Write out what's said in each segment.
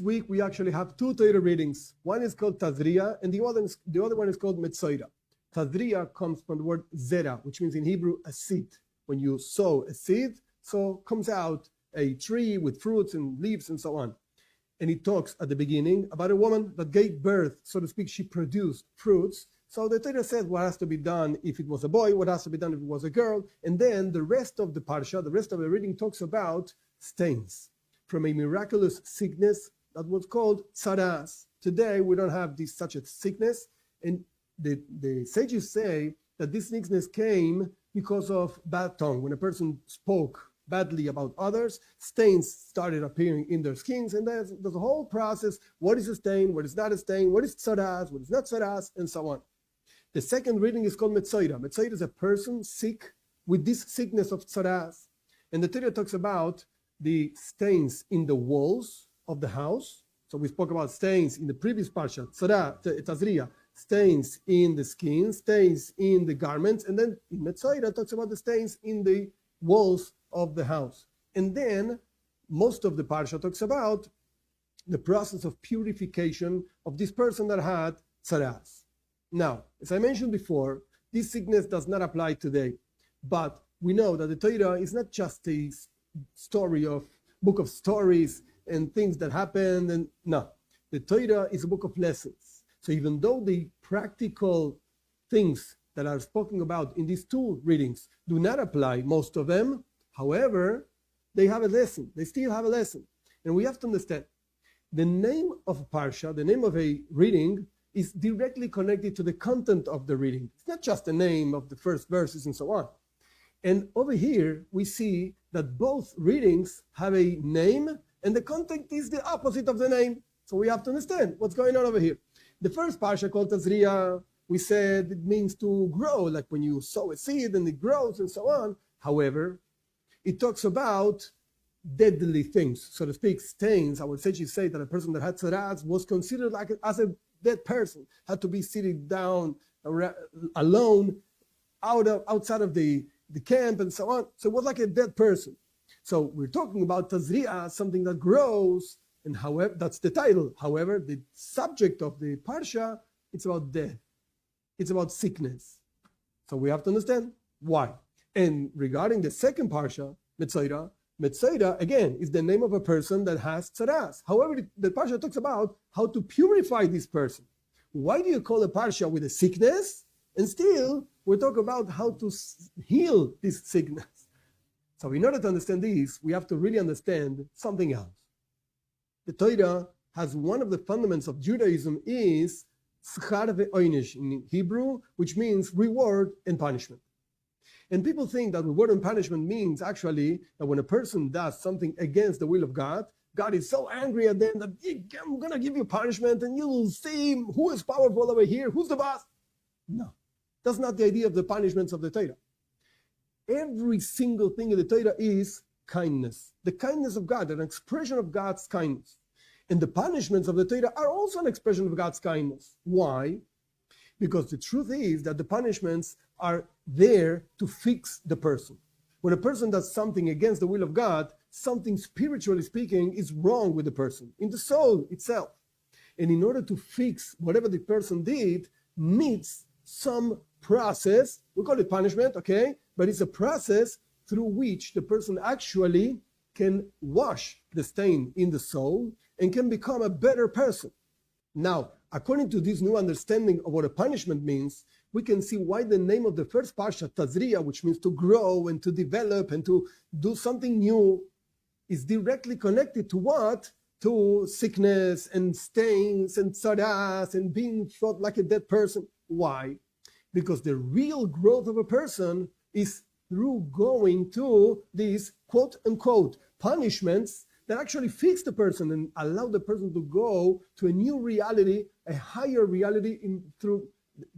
week we actually have two Torah readings. One is called Tazria, and the other one is called Metzora. Tazria comes from the word zera, which means in Hebrew a seed. When you sow a seed, so comes out a tree with fruits and leaves and so on. And it talks at the beginning about a woman that gave birth, so to speak. She produced fruits. So the Torah says what has to be done if it was a boy, what has to be done if it was a girl. And then the rest of the Parashot, the rest of the reading talks about stains from a miraculous sickness that was called tzaras. Today we don't have such a sickness. And the sages say that this sickness came because of bad tongue. When a person spoke badly about others, stains started appearing in their skins, and there's a whole process. What is a stain? What is not a stain? What is tzaras? What is not tzaras? And so on. The second reading is called Metzora. Metzora is a person sick with this sickness of tzaras. And the Torah talks about the stains in the walls of the house. So we spoke about stains in the previous Parshot, Tazria, stains in the skin, stains in the garments, and then in Metzora talks about the stains in the walls of the house. And then most of the Parashot talks about the process of purification of this person that had tzaras. Now, as I mentioned before, this sickness does not apply today, but we know that the Torah is not just a book of stories and things that happened, and no, the Torah is a book of lessons. So even though the practical things that are spoken about in these two readings do not apply, most of them, however, they have a lesson. They still have a lesson. And we have to understand, the name of a parsha, the name of a reading, is directly connected to the content of the reading. It's not just the name of the first verses and so on. And over here, we see that both readings have a name, and the content is the opposite of the name. So we have to understand what's going on over here. The first parsha called Tazria, we said it means to grow, like when you sow a seed and it grows and so on. However, it talks about deadly things, so to speak, stains. I would say that a person that had tzaras was considered as a dead person, had to be seated down alone outside of the camp and so on. So it was like a dead person. So we're talking about Tazria, something that grows, and however, that's the title. However, the subject of the parsha, it's about death. It's about sickness. So we have to understand why. And regarding the second parsha, Metzora, again, is the name of a person that has tzaras. However, the parsha talks about how to purify this person. Why do you call a parsha with a sickness? And still, we talk about how to heal this sickness. So in order to understand this, we have to really understand something else. The Torah has one of the fundamentals of Judaism is schar ve'oinish in Hebrew, which means reward and punishment. And people think that reward and punishment means actually that when a person does something against the will of God, God is so angry at them that I'm going to give you punishment and you will see who is powerful over here, who's the boss. No, that's not the idea of the punishments of the Torah. Every single thing in the Torah is kindness. The kindness of God, an expression of God's kindness. And the punishments of the Torah are also an expression of God's kindness. Why? Because the truth is that the punishments are there to fix the person. When a person does something against the will of God, something spiritually speaking is wrong with the person, in the soul itself. And in order to fix whatever the person did, needs some process. We call it punishment, okay? But it's a process through which the person actually can wash the stain in the soul and can become a better person. Now, according to this new understanding of what a punishment means, we can see why the name of the first parsha, Tazria, which means to grow and to develop and to do something new, is directly connected to what? To sickness and stains and tzaras and being thought like a dead person. Why? Because the real growth of a person is through going to these quote-unquote punishments that actually fix the person and allow the person to go to a new reality, a higher reality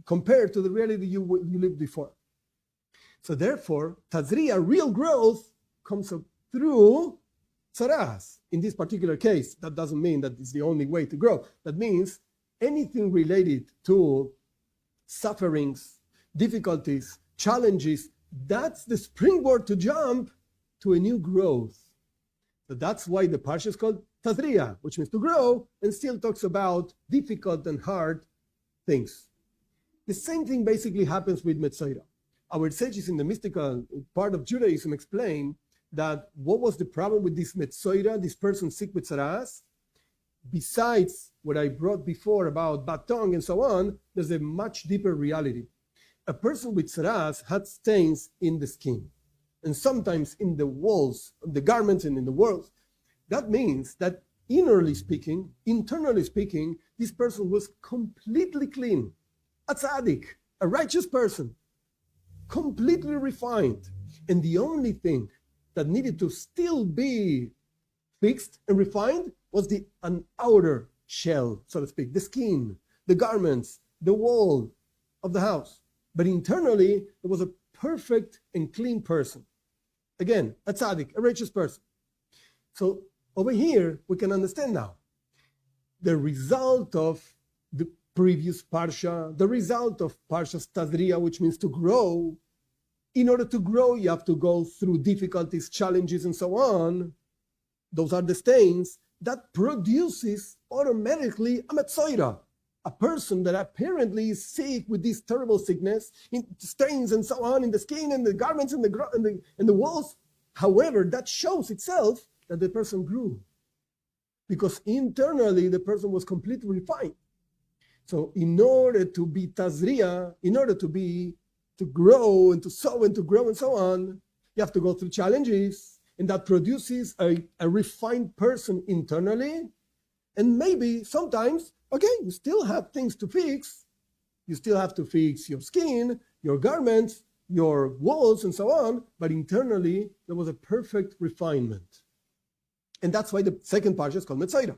compared to the reality you lived before. So therefore, Tazria, real growth, comes up through tzaras. In this particular case, that doesn't mean that it's the only way to grow. That means anything related to sufferings, difficulties, challenges, that's the springboard to jump to a new growth. So that's why the parsha is called Tazria, which means to grow, and still talks about difficult and hard things. The same thing basically happens with Metzora. Our sages in the mystical part of Judaism explain that what was the problem with this Metzora, this person sick with tzaras? Besides what I brought before about bad tongue and so on, there's a much deeper reality. A person with tzaras had stains in the skin, and sometimes in the walls of the garments and in the walls. That means that internally speaking, this person was completely clean, a tzaddik, a righteous person, completely refined. And the only thing that needed to still be fixed and refined was an outer shell, so to speak, the skin, the garments, the wall of the house. But internally, it was a perfect and clean person. Again, a tzaddik, a righteous person. So over here, we can understand now the result of the previous Parsha, the result of Parshas Tazria, which means to grow. In order to grow, you have to go through difficulties, challenges, and so on. Those are the stains that produces automatically a Metzora, a person that apparently is sick with this terrible sickness, in stains and so on in the skin and the garments and the walls. However, that shows itself that the person grew, because internally the person was completely refined. So in order to be Tazria, in order to grow and to sow and to grow and so on, you have to go through challenges, and that produces a refined person internally. And maybe sometimes, okay, you still have things to fix. You still have to fix your skin, your garments, your walls, and so on. But internally, there was a perfect refinement. And that's why the second parsha is called Metzora,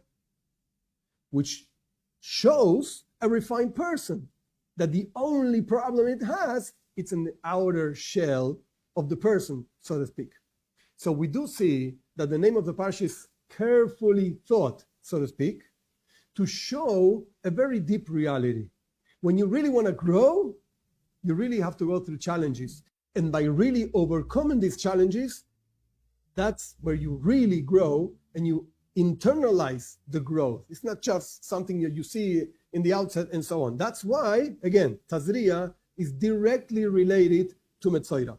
which shows a refined person, that the only problem it has, it's in the outer shell of the person, so to speak. So we do see that the name of the parsha is carefully thought, so to speak, to show a very deep reality. When you really want to grow, you really have to go through challenges. And by really overcoming these challenges, that's where you really grow and you internalize the growth. It's not just something that you see in the outset and so on. That's why, again, Tazria is directly related to Metzora.